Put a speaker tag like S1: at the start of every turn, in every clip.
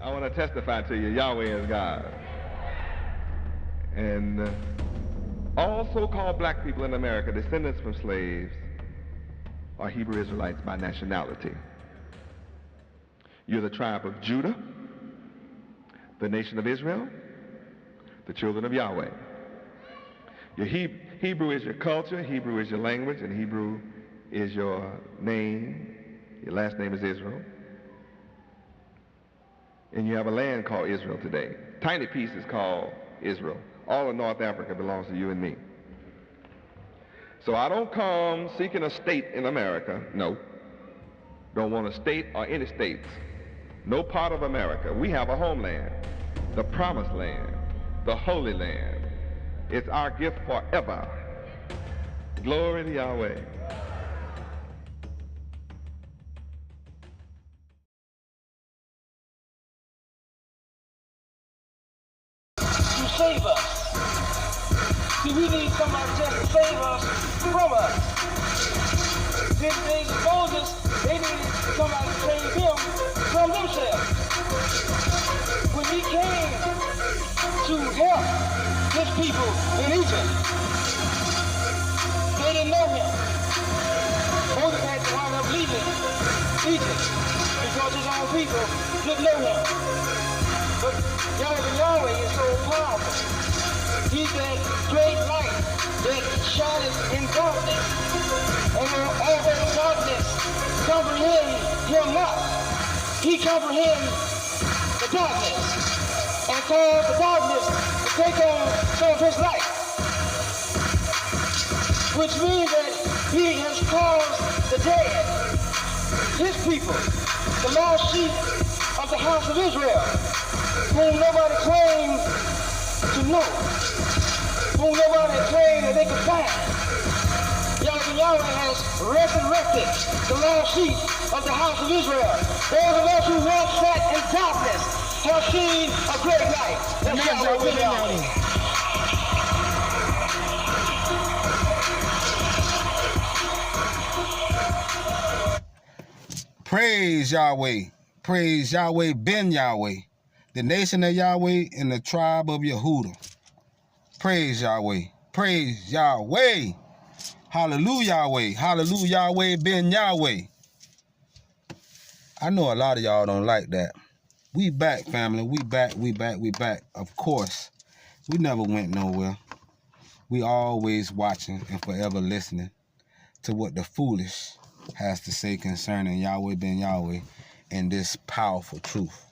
S1: I want to testify to you, Yahweh is God. And all so-called black people in America, descendants from slaves, are Hebrew Israelites by nationality. You're the tribe of Judah, the nation of Israel, the children of Yahweh. Your Hebrew is your culture, Hebrew is your language, and Hebrew is your name. Your last name is Israel. And you have a land called Israel today. Tiny piece is called Israel. All of North Africa belongs to you and me. So I don't come seeking a state in America. No. Don't want a state or any states. No part of America. We have a homeland, the promised land, the holy land. It's our gift forever. Glory to Yahweh.
S2: To save us. See, we need somebody just to save us from us. In the days of Moses, they needed somebody to save them from themselves. When he came to help his people in Egypt, they didn't know him. Moses had to wind up leaving Egypt because his own people didn't know him. But Yahweh is so powerful. He's that great light that shineth in darkness. And when all that darkness comprehend him not, he comprehends the darkness and cause the darkness to take on some of his light. Which means that he has caused the dead, his people, the lost sheep of the house of Israel, whom nobody claimed to know, whom nobody claimed that they could find. Yahweh has resurrected the lost sheep of the house of Israel. Those of us who once sat in darkness have seen a great light. That's Yahweh.
S3: Praise Yahweh. Praise Yahweh ben Yahweh. The nation of Yahweh and the tribe of Yehudah. Praise Yahweh. Praise Yahweh. Hallelujah, Yahweh. Hallelujah, Yahweh ben Yahweh. I know a lot of y'all don't like that. We back, family. We back, we back, we back. Of course, we never went nowhere. We always watching and forever listening to what the foolish has to say concerning Yahweh ben Yahweh and this powerful truth.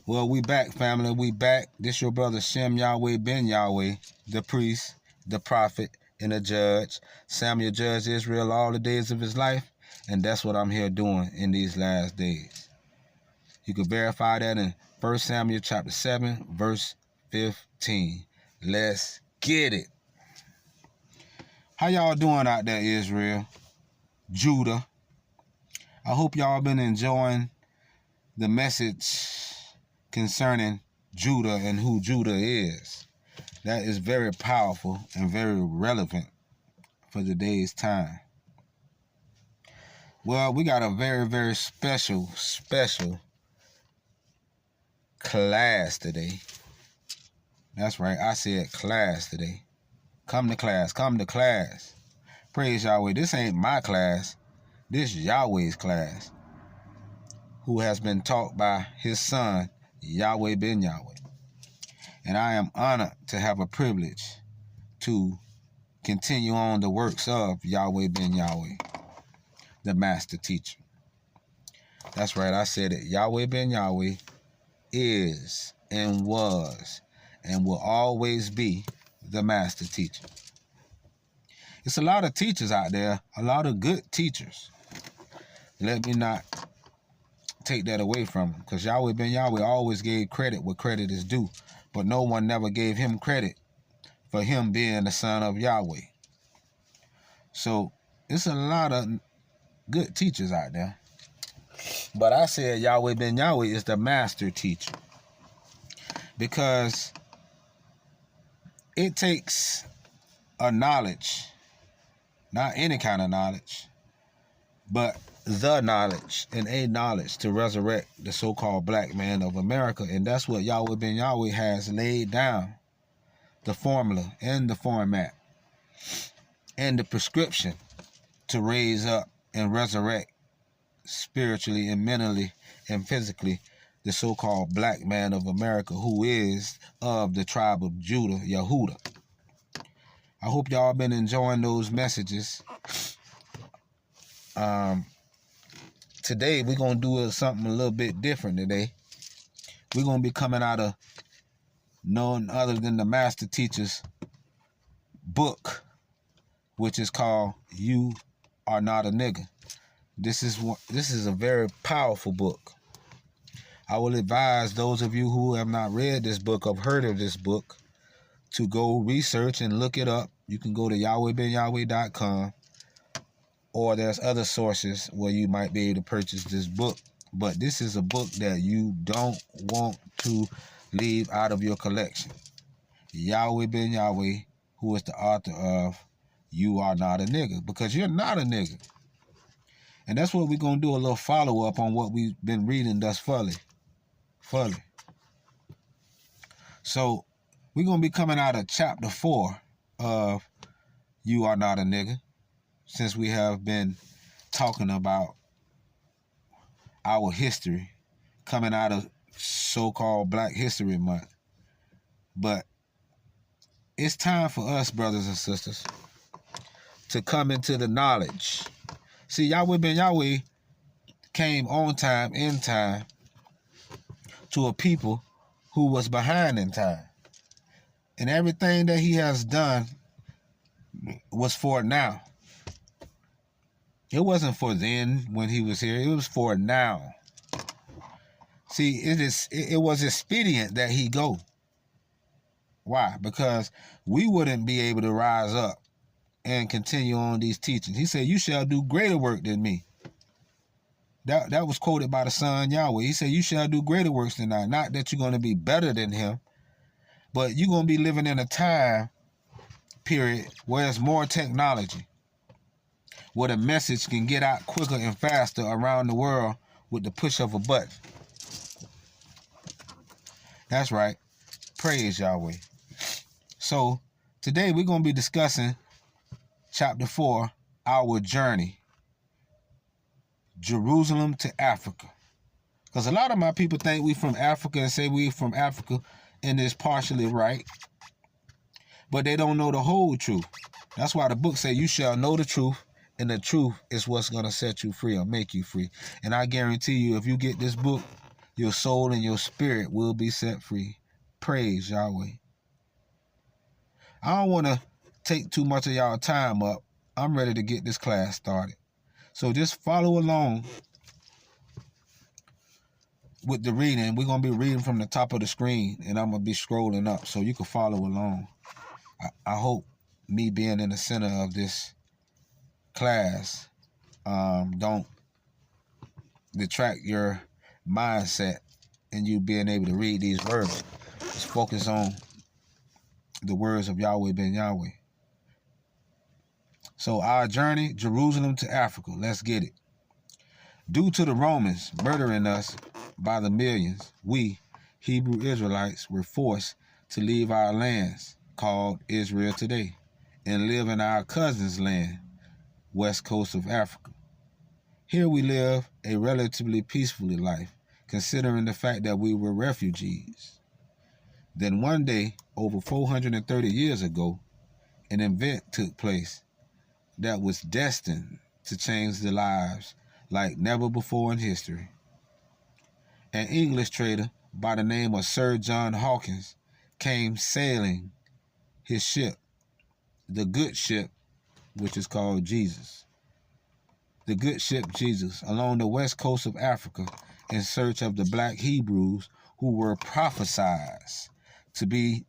S3: Well, we back, family. We back. This your brother Shem Yahweh ben Yahweh, the priest, the prophet, and the judge. Samuel judged Israel all the days of his life, and that's what I'm here doing in these last days. You can verify that in 1 Samuel chapter 7, verse 15. Let's get it. How y'all doing out there, Israel? Judah? I hope y'all been enjoying the message concerning Judah and who Judah is. That is very powerful and very relevant for today's time. Well, we got a very, very special class today. That's right, I said class today. Come to class, come to class. Praise Yahweh. This ain't my class. This is Yahweh's class, who has been taught by his son, Yahweh ben Yahweh. And I am honored to have a privilege to continue on the works of Yahweh ben Yahweh, the master teacher. That's right, I said it. Yahweh ben Yahweh is and was and will always be the master teacher. It's a lot of teachers out there, a lot of good teachers. Let me not take that away from him, because Yahweh ben Yahweh always gave credit where credit is due, but no one never gave him credit for him being the son of Yahweh. So it's a lot of good teachers out there, but I said Yahweh ben Yahweh is the master teacher, because it takes a knowledge, not any kind of knowledge, but the knowledge and a knowledge to resurrect the so-called black man of America. And that's what Yahweh ben Yahweh has laid down, the formula and the format and the prescription to raise up and resurrect spiritually and mentally and physically the so-called black man of America, who is of the tribe of Judah, Yehuda. I hope y'all been enjoying those messages. Today we're going to do something a little bit different today. We're going to be coming out of none other than the master teacher's book, which is called You Are Not a Nigger. This is a very powerful book. I will advise those of you who have not read this book or heard of this book to go research and look it up. You can go to YAHWEHBenYahweh.com, or there's other sources where you might be able to purchase this book. But this is a book that you don't want to leave out of your collection. Yahweh ben Yahweh, who is the author of You Are Not a Nigger, because you're not a nigger. And that's what we're going to do, a little follow-up on what we've been reading thus fully. So we're going to be coming out of chapter 4 of You Are Not a Nigger, since we have been talking about our history coming out of so-called Black History Month. But it's time for us, brothers and sisters, to come into the knowledge. See, Yahweh ben Yahweh came on time, in time, to a people who was behind in time. And everything that he has done was for now. It wasn't for then when he was here. It was for now. See, it was expedient that he go. Why? Because we wouldn't be able to rise up and continue on these teachings. He said, you shall do greater work than me. That was quoted by the Son Yahweh. He said, you shall do greater works than I. Not that you're going to be better than him, but you're going to be living in a time period where there's more technology, where the message can get out quicker and faster around the world with the push of a button. That's right. Praise Yahweh. So today we're going to be discussing chapter 4, our journey, Jerusalem to Africa. Because a lot of my people think we from Africa and say we from Africa, and it's partially right. But they don't know the whole truth. That's why the book says you shall know the truth, and the truth is what's going to set you free or make you free. And I guarantee you, if you get this book, your soul and your spirit will be set free. Praise Yahweh. I don't want to take too much of y'all time up. I'm ready to get this class started. So just follow along with the reading. We're going to be reading from the top of the screen, and I'm going to be scrolling up so you can follow along. I hope me being in the center of this class don't detract your mindset and you being able to read these words. Just focus on the words of Yahweh ben Yahweh. So our journey, Jerusalem to Africa. Let's get it. Due to the Romans murdering us by the millions, we, Hebrew Israelites, were forced to leave our lands, called Israel today, and live in our cousin's land, west coast of Africa. Here we live a relatively peaceful life, considering the fact that we were refugees. Then one day, over 430 years ago, an event took place that was destined to change the lives like never before in history. An English trader by the name of Sir John Hawkins came sailing his ship, the good ship, which is called Jesus. The good ship Jesus, along the west coast of Africa in search of the black Hebrews who were prophesied to be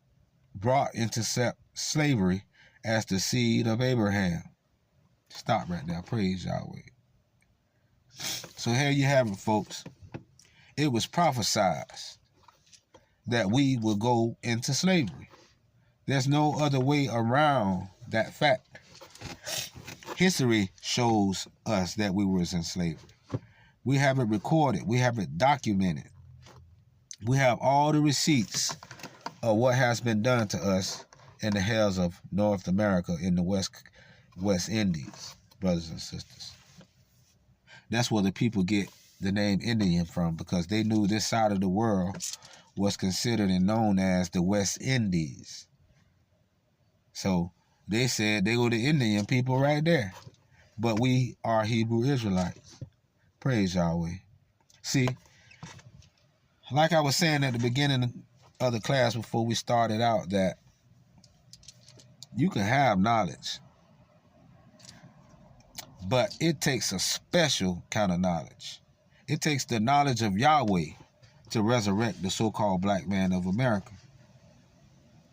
S3: brought into slavery as the seed of Abraham. Stop right there. Praise Yahweh. So here you have it, folks. It was prophesied that we will go into slavery. There's no other way around that fact. History shows us that we was in slavery. We have it recorded. We have it documented. We have all the receipts of what has been done to us in the hells of North America in the West Indies, brothers and sisters. That's where the people get the name Indian from, because they knew this side of the world was considered and known as the West Indies. So they said they were the Indian people right there. But we are Hebrew Israelites. Praise Yahweh. See, like I was saying at the beginning of the class before we started out, that you can have knowledge, but it takes a special kind of knowledge. It takes the knowledge of Yahweh to resurrect the so-called black man of America.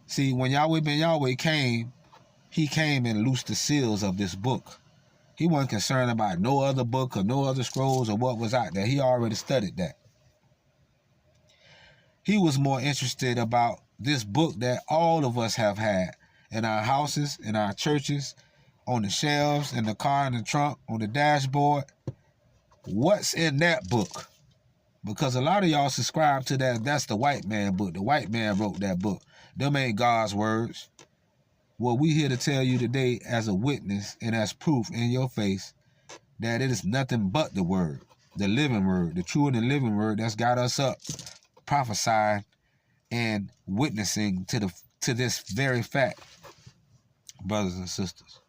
S3: See, when Yahweh ben Yahweh came, he came and loosed the seals of this book. He wasn't concerned about no other book or no other scrolls or what was out there. He already studied that. He was more interested about this book that all of us have had in our houses, in our churches, on the shelves, in the car, in the trunk, on the dashboard. What's in that book? Because a lot of y'all subscribe to that. That's the white man book. The white man wrote that book. Them ain't God's words. Well, we here to tell you today as a witness and as proof in your face that it is nothing but the word, the living word, the true and the living word that's got us up prophesying and witnessing to this very fact, brothers and sisters.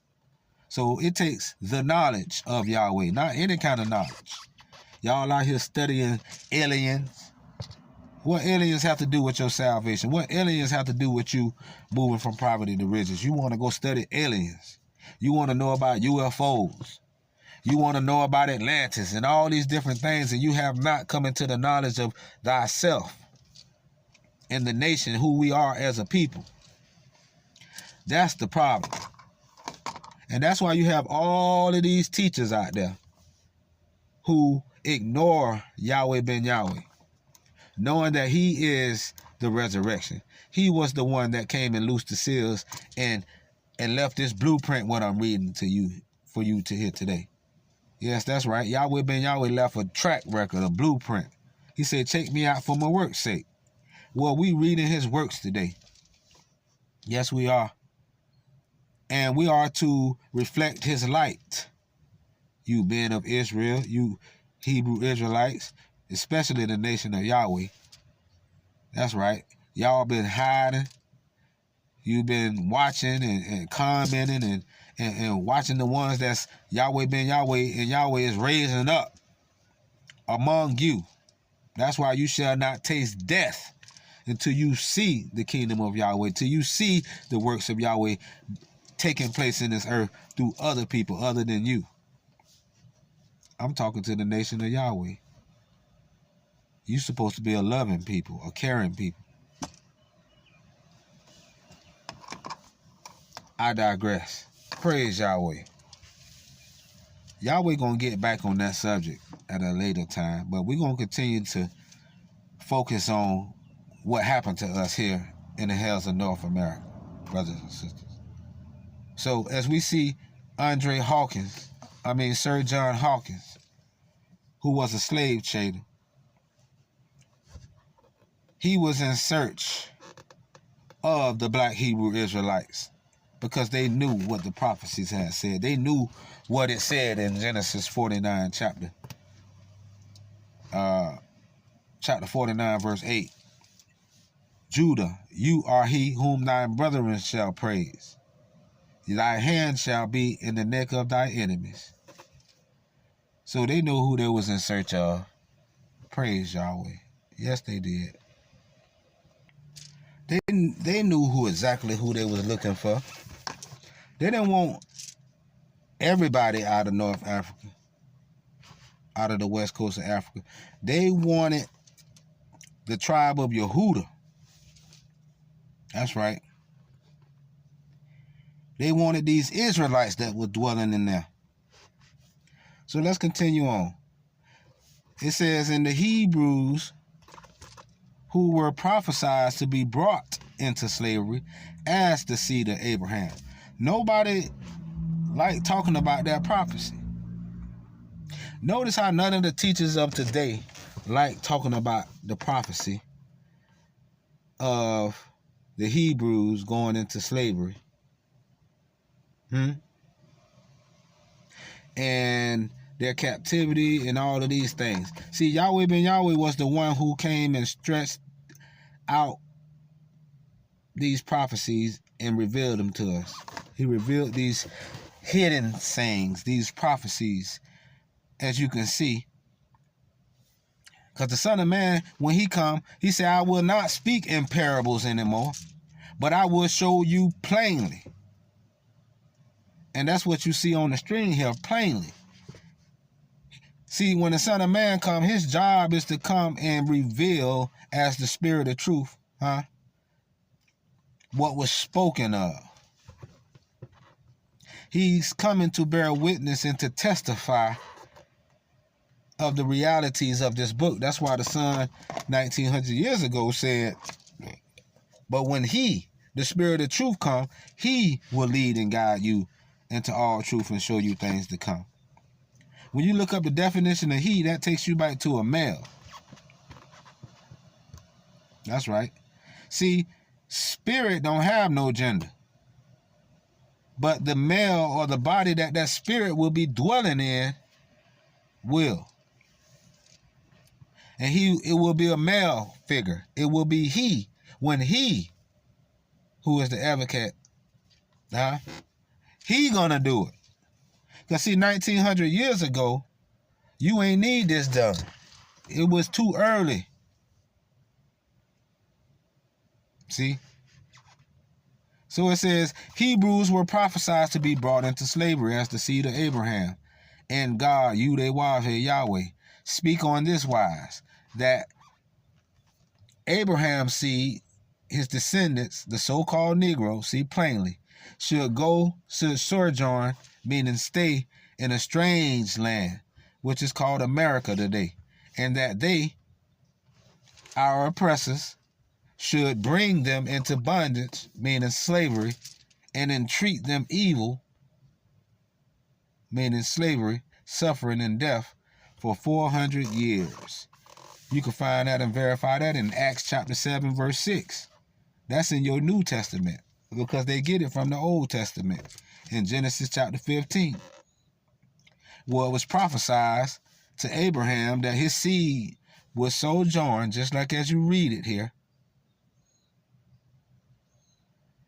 S3: So it takes the knowledge of Yahweh, not any kind of knowledge. Y'all out here studying aliens. What aliens have to do with your salvation? What aliens have to do with you moving from poverty to riches? You want to go study aliens. You want to know about UFOs. You want to know about Atlantis and all these different things, and you have not come into the knowledge of thyself and the nation, who we are as a people. That's the problem. And that's why you have all of these teachers out there who ignore Yahweh ben Yahweh, knowing that he is the resurrection. He was the one that came and loosed the seals and left this blueprint, what I'm reading to you, for you to hear today. Yes, that's right. Yahweh ben Yahweh left a track record, a blueprint. He said, take me out for my work's sake. Well, we reading his works today. Yes, we are. And we are to reflect his light. You men of Israel, you Hebrew Israelites, especially the nation of Yahweh. That's right. Y'all been hiding. You've been watching and commenting and watching the ones that's Yahweh ben Yahweh, and Yahweh is raising up among you. That's why you shall not taste death until you see the kingdom of Yahweh, till you see the works of Yahweh taking place in this earth through other people other than you. I'm talking to the nation of Yahweh. You're supposed to be a loving people, a caring people. I digress. Praise Yahweh. Yahweh gonna get back on that subject at a later time, but we're gonna continue to focus on what happened to us here in the hells of North America, brothers and sisters. So as we see Sir John Hawkins, who was a slave trader, he was in search of the black Hebrew Israelites because they knew what the prophecies had said. They knew what it said in Genesis 49, chapter 49, verse 8. Judah, you are he whom thy brethren shall praise. Thy hand shall be in the neck of thy enemies. So they knew who they was in search of. Praise Yahweh. Yes, they did. They knew exactly who they was looking for. They didn't want everybody out of North Africa, out of the west coast of Africa. They wanted the tribe of Yehudah. That's right. They wanted these Israelites that were dwelling in there. So let's continue on. It says, in the Hebrews who were prophesied to be brought into slavery as the seed of Abraham. Nobody like talking about that prophecy. Notice how none of the teachers of today like talking about the prophecy of the Hebrews going into slavery. And their captivity and all of these things. See, Yahweh ben Yahweh was the one who came and stretched out these prophecies and revealed them to us. He revealed these hidden sayings, these prophecies, as you can see. Because the Son of Man, when he come, he said, I will not speak in parables anymore, but I will show you plainly. And that's what you see on the screen here, plainly. See, when the Son of Man come, his job is to come and reveal as the Spirit of truth, what was spoken of. He's coming to bear witness and to testify of the realities of this book. That's why the Son 1900 years ago said, but when he, the Spirit of truth, come, he will lead and guide you into all truth and show you things to come. When you look up the definition of he, that takes you back to a male. That's right. See, spirit don't have no gender. But the male or the body that spirit will be dwelling in will. And it will be a male figure. It will be he. When he, who is the advocate, he gonna do it. Because see, 1900 years ago, you ain't need this done. It was too early. See? So it says, Hebrews were prophesied to be brought into slavery as the seed of Abraham. And God, YAHWEH, Yahweh, speak on this wise, that Abraham's seed, his descendants, the so-called Negro, see plainly, should sojourn, meaning stay in a strange land, which is called America today, and that they, our oppressors, should bring them into bondage, meaning slavery, and entreat them evil, meaning slavery, suffering, and death for 400 years. You can find that and verify that in Acts chapter 7, verse 6. That's in your New Testament, because they get it from the Old Testament in Genesis chapter 15. Well, it was prophesied to Abraham that his seed would sojourn, just like as you read it here.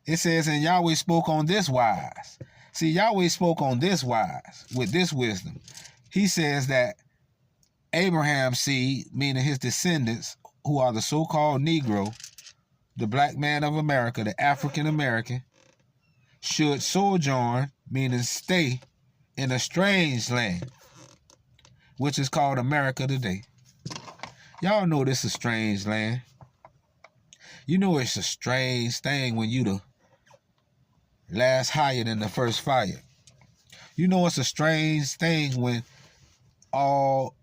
S3: It says, and Yahweh spoke on this wise. See, Yahweh spoke on this wise, with this wisdom. He says that Abraham's seed, meaning his descendants, who are the so-called Negro, the black man of America, the African American, should sojourn, meaning stay, in a strange land, which is called America today. Y'all know this is a strange land. You know it's a strange thing when you the last hired in the first fire. You know it's a strange thing when all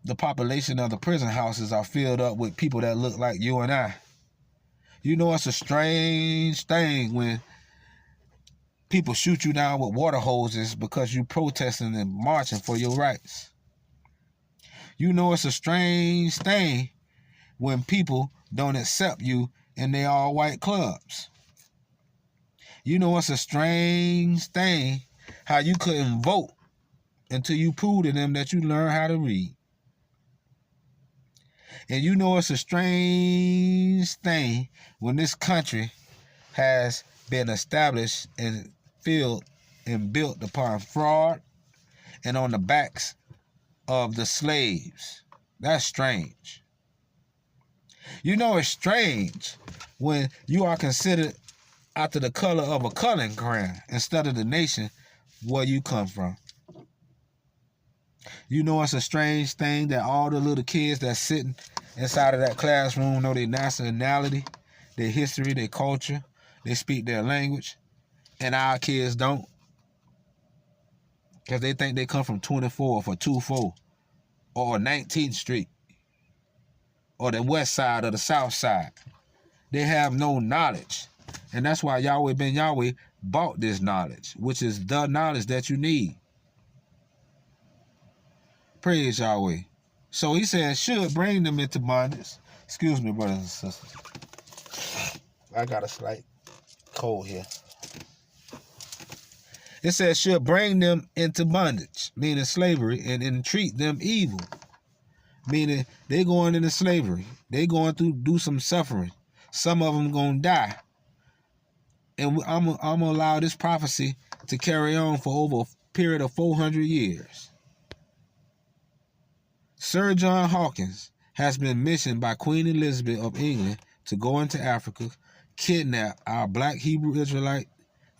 S3: the population of the prison houses are filled up with people that look like you and I. You know it's a strange thing when people shoot you down with water hoses because you protesting and marching for your rights. You know it's a strange thing when people don't accept you in their all-white clubs. You know it's a strange thing how you couldn't vote until you proved to them that you learned how to read. And you know it's a strange thing when this country has been established and filled and built upon fraud and on the backs of the slaves. That's strange. You know it's strange when you are considered after the color of a coloring crayon instead of the nation where you come from. You know it's a strange thing that all the little kids that's sitting inside of that classroom know their nationality, their history, their culture, they speak their language, and our kids don't. Because they think they come from 24th or 24 or 19th Street or the west side or the south side. They have no knowledge. And that's why Yahweh ben Yahweh bought this knowledge, which is the knowledge that you need. Praise Yahweh. So he said, should bring them into bondage. Excuse me, brothers and sisters. I got a slight cold here. It says, should bring them into bondage, meaning slavery, and entreat them evil, meaning they going into slavery. They going through, do some suffering. Some of them going to die. And I'm going to allow this prophecy to carry on for over a period of 400 years. Sir John Hawkins has been missioned by Queen Elizabeth of England to go into Africa, kidnap our black Hebrew Israelite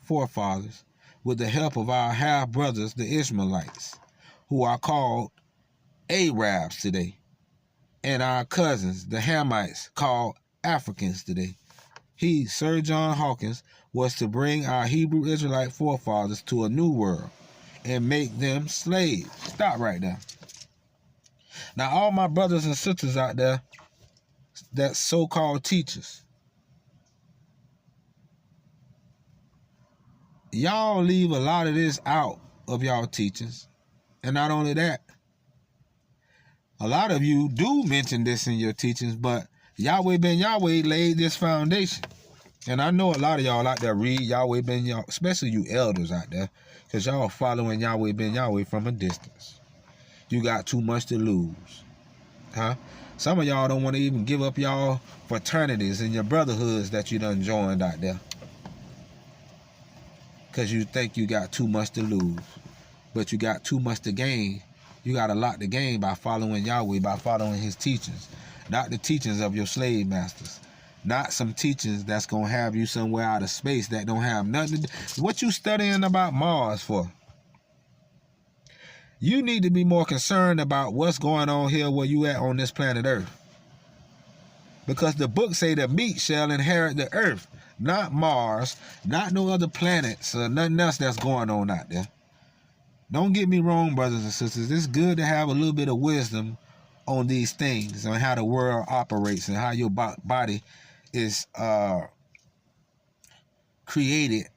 S3: forefathers with the help of our half-brothers, the Ishmaelites, who are called Arabs today, and our cousins, the Hamites, called Africans today. He, Sir John Hawkins, was to bring our Hebrew Israelite forefathers to a new world and make them slaves. Stop right there. Now, all my brothers and sisters out there, that so-called teachers, y'all leave a lot of this out of y'all teachings. And not only that, a lot of you do mention this in your teachings, but Yahweh ben Yahweh laid this foundation. And I know a lot of y'all out there read Yahweh ben Yahweh, especially you elders out there, because y'all following Yahweh ben Yahweh from a distance. You got too much to lose. Huh? Some of y'all don't want to even give up y'all fraternities and your brotherhoods that you done joined out there, because you think you got too much to lose. But you got too much to gain. You got a lot to gain by following Yahweh, by following his teachings. Not the teachings of your slave masters. Not some teachings that's going to have you somewhere out of space that don't have nothing to do. What you studying about Mars for? You need to be more concerned about what's going on here where you at on this planet Earth. Because the book say the meek shall inherit the earth, not Mars, not no other planets or nothing else that's going on out there. Don't get me wrong, brothers and sisters. It's good to have a little bit of wisdom on these things, on how the world operates and how your body is created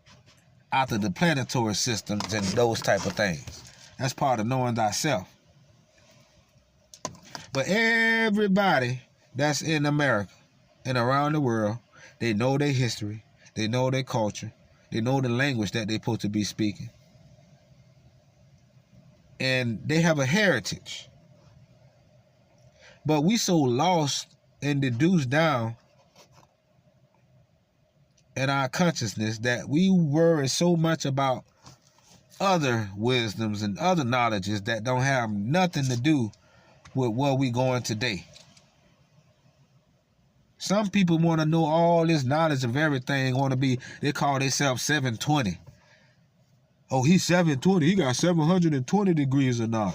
S3: after the planetary systems and those type of things. That's part of knowing thyself. But everybody that's in America and around the world, they know their history, they know their culture, they know the language that they're supposed to be speaking. And they have a heritage. But we so lost and deduced down in our consciousness that we worry so much about other wisdoms and other knowledges that don't have nothing to do with where we going today. Some people want to know all this knowledge of everything, want to be, they call themselves 720. Oh, he's 720. He got 720 degrees of knowledge.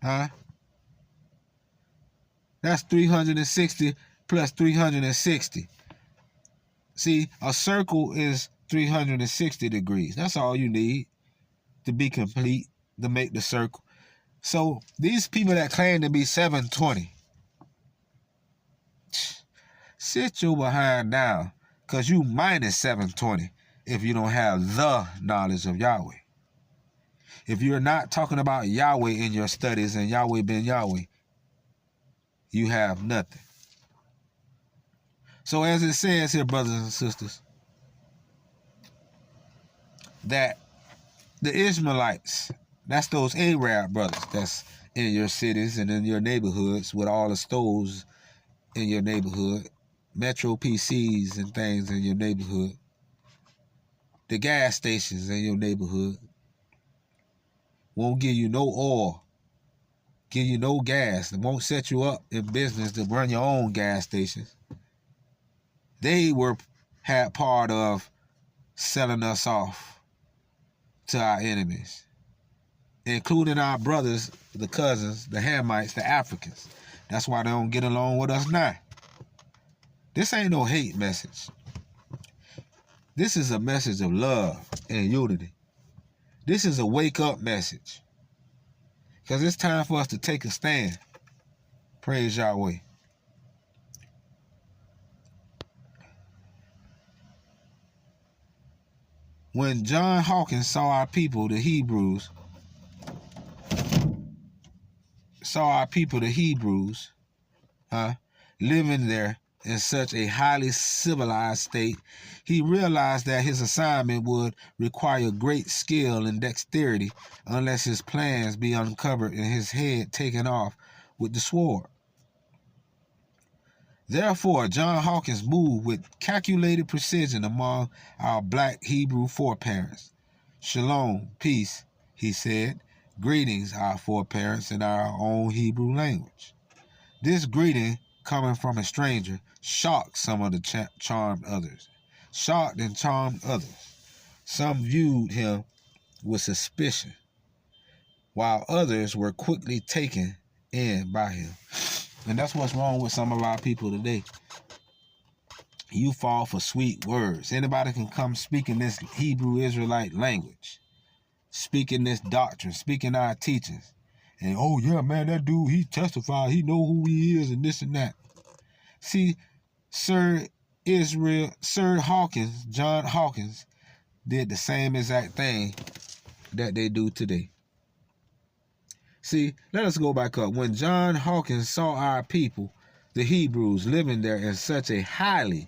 S3: Huh? That's 360 plus 360. See, a circle is 360 degrees. That's all you need to be complete, to make the circle. So these people that claim to be 720, sit your behind down, because you minus 720 if you don't have the knowledge of Yahweh. If you're not talking about Yahweh in your studies and Yahweh ben Yahweh, you have nothing. So as it says here, brothers and sisters, that the Ishmaelites, that's those Arab brothers that's in your cities and in your neighborhoods with all the stores in your neighborhood, Metro PCs and things in your neighborhood, the gas stations in your neighborhood, won't give you no oil, give you no gas, it won't set you up in business to run your own gas stations. They had part of selling us off to our enemies, including our brothers, the cousins, the Hamites, the Africans. That's why they don't get along with us now. This ain't no hate message. This is a message of love and unity. This is a wake-up message. Because it's time for us to take a stand. Praise Yahweh. When John Hawkins saw our people, the Hebrews, living there in such a highly civilized state, he realized that his assignment would require great skill and dexterity unless his plans be uncovered and his head taken off with the sword. Therefore, John Hawkins moved with calculated precision among our black Hebrew foreparents. Shalom, peace, he said. Greetings, our foreparents, in our own Hebrew language. This greeting, coming from a stranger, shocked some of the charmed others. Shocked and charmed others. Some viewed him with suspicion, while others were quickly taken in by him. And that's what's wrong with some of our people today. You fall for sweet words. Anybody can come speaking this Hebrew Israelite language, speaking this doctrine, speaking our teachings. And, oh, yeah, man, that dude, he testified. He know who he is and this and that. See, John Hawkins, did the same exact thing that they do today. See, let us go back up. When John Hawkins saw our people, the Hebrews, living there in such a highly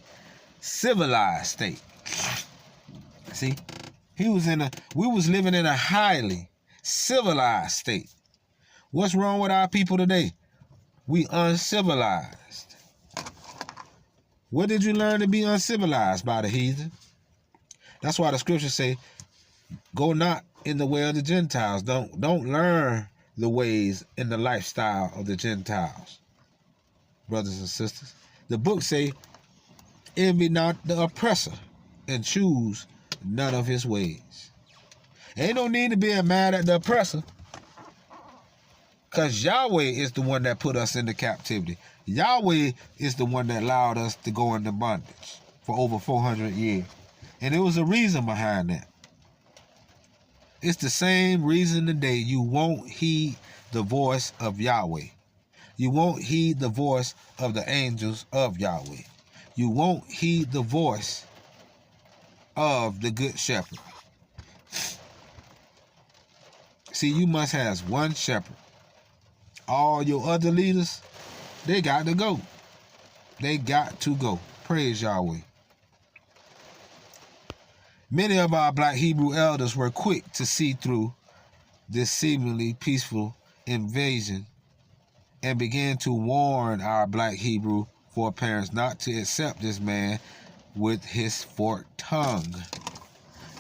S3: civilized state. See, we was living in a highly civilized state. What's wrong with our people today? We uncivilized. Where did you learn to be uncivilized? By the heathen. That's why the scriptures say, go not in the way of the Gentiles. Don't learn the ways and the lifestyle of the Gentiles. Brothers and sisters. The book say, envy not the oppressor and choose none of his ways. Ain't no need to be mad at the oppressor. Because Yahweh is the one that put us into captivity. Yahweh is the one that allowed us to go into bondage for over 400 years. And there was a reason behind that. It's the same reason today. You won't heed the voice of Yahweh. You won't heed the voice of the angels of Yahweh. You won't heed the voice of the good shepherd. See, you must have one shepherd. All your other leaders, they got to go. They got to go. Praise Yahweh. Many of our black Hebrew elders were quick to see through this seemingly peaceful invasion and began to warn our black Hebrew foreparents not to accept this man with his forked tongue.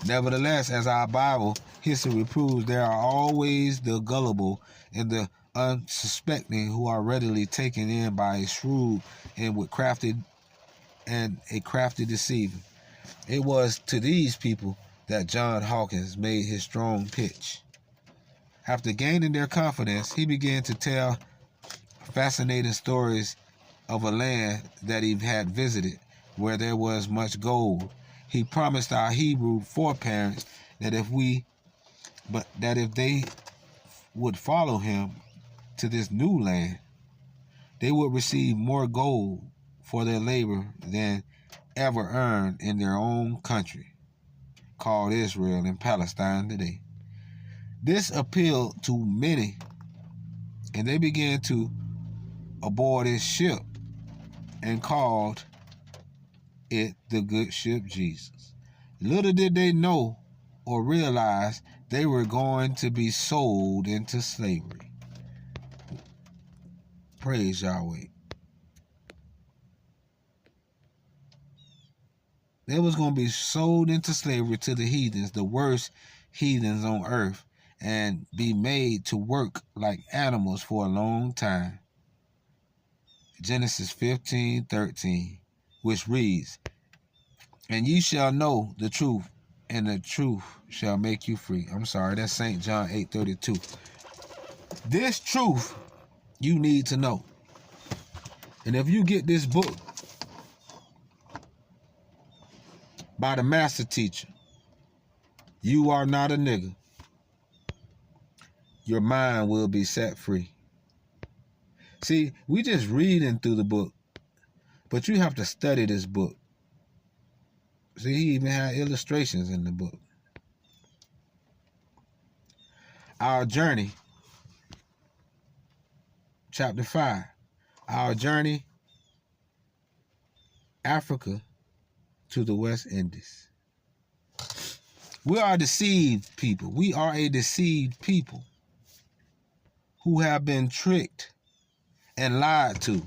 S3: Nevertheless, as our Bible history proves, there are always the gullible and the unsuspecting who are readily taken in by a shrewd and a crafty deceiver. It was to these people that John Hawkins made his strong pitch. After gaining their confidence, he began to tell fascinating stories of a land that he had visited where there was much gold. He promised our Hebrew foreparents that if they would follow him to this new land, they would receive more gold for their labor than ever earned in their own country, called Israel and Palestine today. This appealed to many, and they began to aboard his ship and called it the good ship Jesus. Little did they know or realize they were going to be sold into slavery. Praise Yahweh. They was going to be sold into slavery to the heathens, the worst heathens on earth, and be made to work like animals for a long time. Genesis 15:13, which reads, and ye shall know the truth, and the truth shall make you free. I'm sorry, that's St. John 8:32. This truth you need to know. And if you get this book by the master teacher, you are not a nigger. Your mind will be set free. See, we just reading through the book, but you have to study this book. See, he even had illustrations in the book. Our journey, chapter 5. Our journey, Africa to the West Indies. We are deceived people. We are a deceived people who have been tricked and lied to.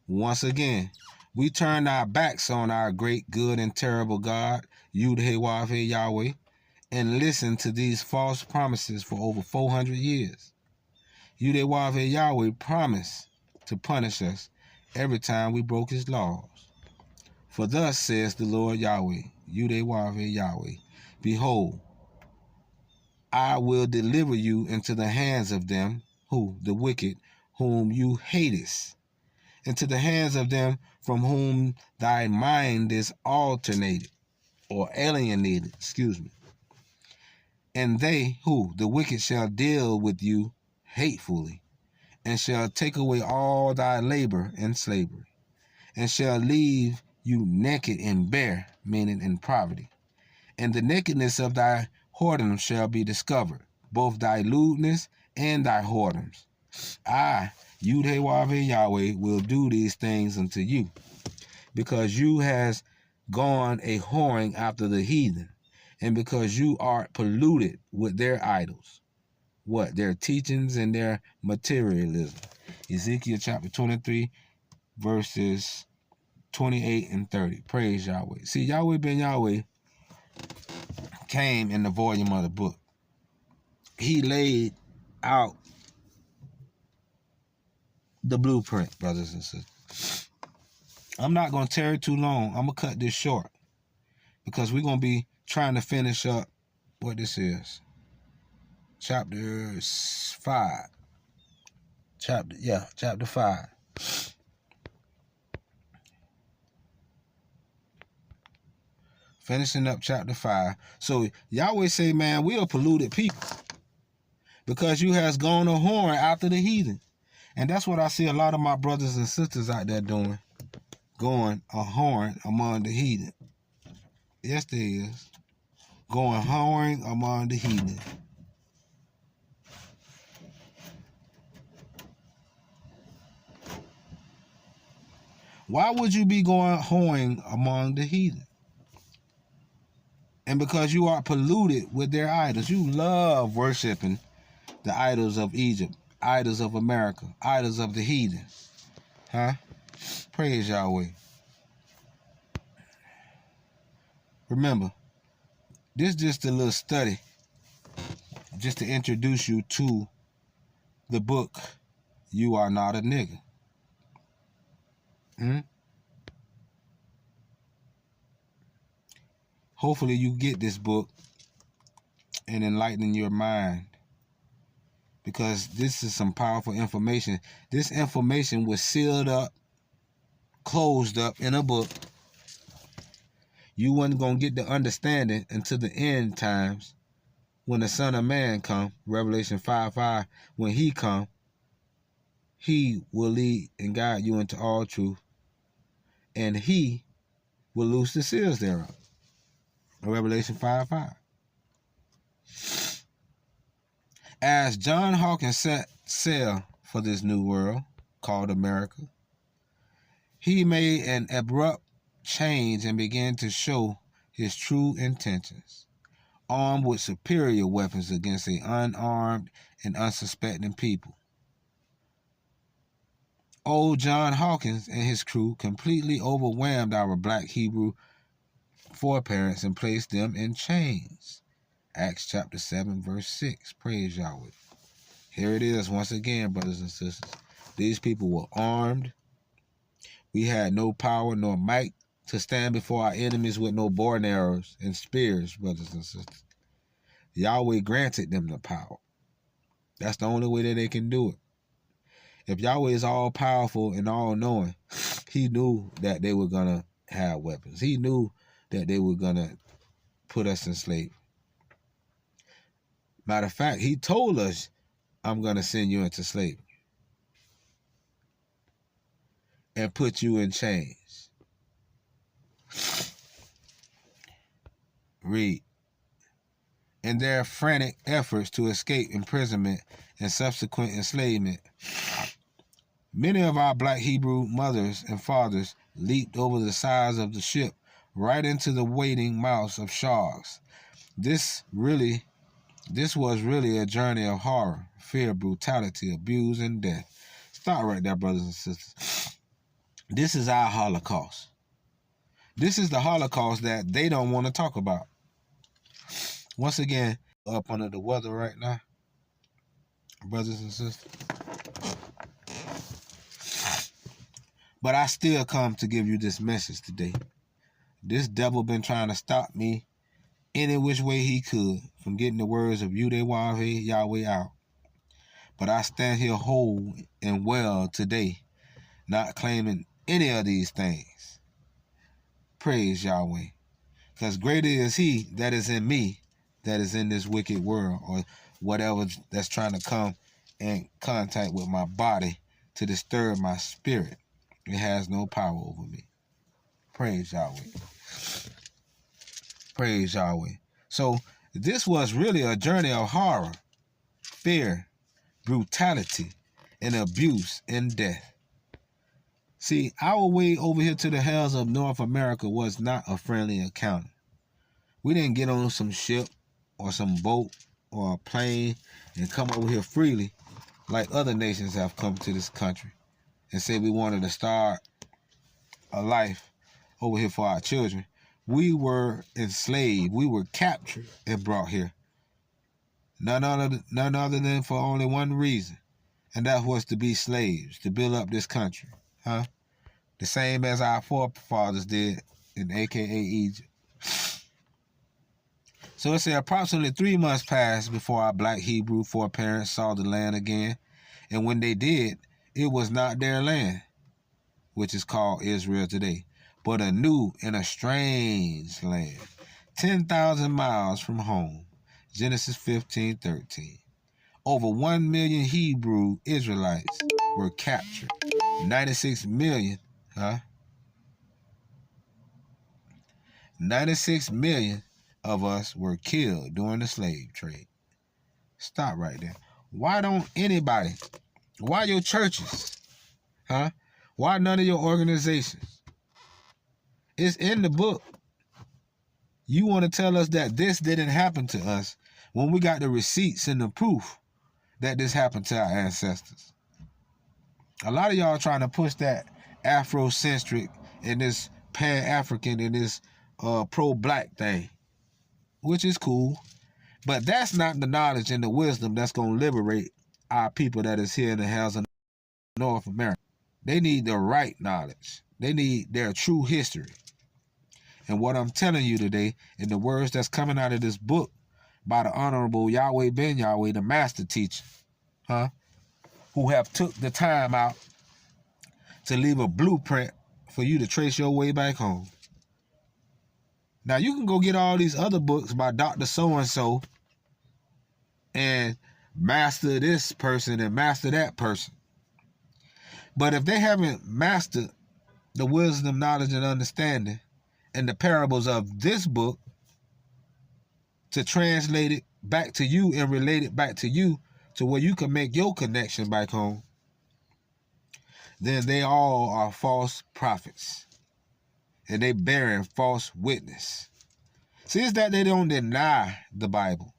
S3: Once again, we turned our backs on our great, good, and terrible God, YAHWEH, Yahweh, and listened to these false promises for over 400 years. YAHWEH, Yahweh promised to punish us every time we broke his laws. For thus says the Lord Yahweh, YAHWEH, Yahweh, behold, I will deliver you into the hands of them, who, the wicked, whom you hatest, into the hands of them from whom thy mind is alienated. And they, who, the wicked, shall deal with you hatefully, and shall take away all thy labor in slavery, and shall leave you naked and bare, meaning in poverty. And the nakedness of thy whoredoms shall be discovered, both thy lewdness and thy whoredoms. I, YAHWEH, Yahweh, will do these things unto you, because you has gone a whoring after the heathen, and because you are polluted with their idols. What? Their teachings and their materialism. Ezekiel chapter 23, verses 28 and 30. Praise Yahweh. See, Yahweh ben Yahweh came in the volume of the book. He laid out the blueprint, brothers and sisters. I'm not going to tarry too long. I'm going to cut this short because we're going to be trying to finish up what this is. Chapter 5. Chapter 5. Finishing up chapter 5. So Yahweh say, man, we are polluted people because you has gone a whoring after the heathen. And that's what I see a lot of my brothers and sisters out there doing. Going a whoring among the heathen. Yes, there is. Going whoring among the heathen. Why would you be going whoring among the heathen? And because you are polluted with their idols. You love worshiping the idols of Egypt, idols of America, idols of the heathen. Huh? Praise Yahweh. Remember, this is just a little study, just to introduce you to the book, You Are Not a Nigga. Hopefully you get this book and enlighten your mind, because this is some powerful information. This information was sealed up, closed up in a book. You wasn't going to get the understanding until the end times when the Son of Man come, Revelation 5:5, when he come, he will lead and guide you into all truth, and he will loose the seals thereof. Revelation 5:5. As John Hawkins set sail for this new world called America, he made an abrupt change and began to show his true intentions, armed with superior weapons against an unarmed and unsuspecting people. Old John Hawkins and his crew completely overwhelmed our black Hebrew foreparents and placed them in chains. Acts chapter 7, verse 6. Praise Yahweh. Here it is once again, brothers and sisters. These people were armed. We had no power nor might to stand before our enemies with no bow and arrows and spears, brothers and sisters. Yahweh granted them the power. That's the only way that they can do it. If Yahweh is all-powerful and all-knowing, he knew that they were going to have weapons. He knew that they were going to put us in slavery. Matter of fact, he told us, I'm going to send you into slavery and put you in chains. Read. in their frantic efforts to escape imprisonment and subsequent enslavement. Many of our black Hebrew mothers and fathers leaped over the sides of the ship right into the waiting mouths of sharks. This was really a journey of horror, fear, brutality, abuse, and death. Stop right there, brothers and sisters. This is our Holocaust. This is the Holocaust that they don't want to talk about. Once again, up under the weather right now, brothers and sisters. But I still come to give you this message today. This devil been trying to stop me any which way he could from getting the words of YAHWEH out. But I stand here whole and well today, not claiming any of these things. Praise Yahweh. Because greater is he that is in me, that is in this wicked world, or whatever that's trying to come in contact with my body to disturb my spirit. It has no power over me. Praise Yahweh. Praise Yahweh. So this was really a journey of horror, fear, brutality, and abuse and death. See, our way over here to the hells of North America was not a friendly encounter. We didn't get on some ship or some boat or a plane and come over here freely like other nations have come to this country and say we wanted to start a life over here for our children. We were enslaved. We were captured and brought here. None other than for only one reason, and that was to be slaves, to build up this country. The same as our forefathers did in aka Egypt. So it said approximately 3 months passed before our black Hebrew foreparents saw the land again, and when they did, it was not their land, which is called Israel today, but a new and a strange land, 10,000 miles from home. Genesis 15:13. Over 1 million Hebrew Israelites were captured. 96 million, 96 million of us were killed during the slave trade. Stop right there. Why don't anybody, why your churches, why none of your organizations? It's in the book. You want to tell us that this didn't happen to us when we got the receipts and the proof that this happened to our ancestors. A lot of y'all trying to push that Afrocentric and this Pan-African and this pro-black thing, which is cool, but that's not the knowledge and the wisdom that's going to liberate our people that is here in the hells of North America. They need the right knowledge. They need their true history. And what I'm telling you today, in the words that's coming out of this book by the Honorable Yahweh Ben Yahweh, the master teacher, who have took the time out to leave a blueprint for you to trace your way back home. Now, you can go get all these other books by Dr. So-and-so and master this person and master that person. But if they haven't mastered the wisdom, knowledge, and understanding and the parables of this book to translate it back to you and relate it back to you to where you can make your connection back home, then they all are false prophets. And they bearing false witness. See, it's that they don't deny the Bible.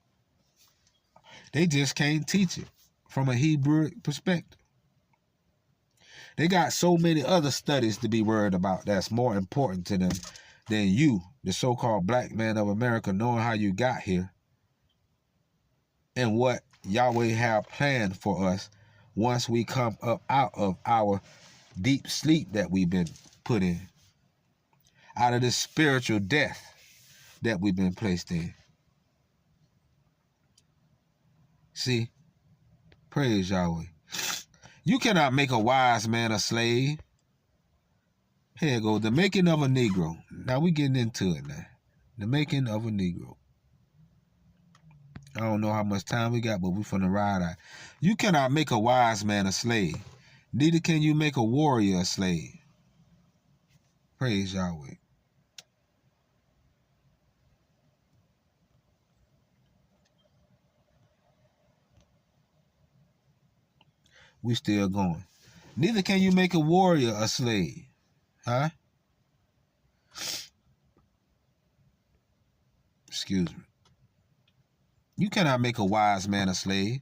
S3: They just can't teach it from a Hebrew perspective. They got so many other studies to be worried about that's more important to them than you, the so-called black man of America, knowing how you got here and what Yahweh have planned for us once we come up out of our deep sleep that we've been put in, out of this spiritual death that we've been placed in. See, praise Yahweh. You cannot make a wise man a slave. Here you go, the making of a Negro. Now we getting into it now. The making of a Negro. I don't know how much time we got, but we finna ride out. You cannot make a wise man a slave. Neither can you make a warrior a slave. Praise Yahweh. We still going. Neither can you make a warrior a slave. Huh? Excuse me. You cannot make a wise man a slave.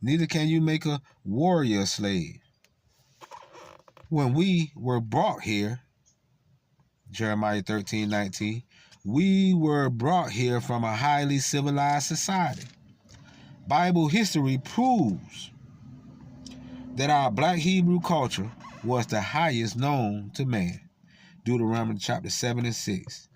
S3: Neither can you make a warrior a slave. When we were brought here, Jeremiah 13:19, we were brought here from a highly civilized society. Bible history proves that our black Hebrew culture was the highest known to man. Deuteronomy chapter 7 and 6.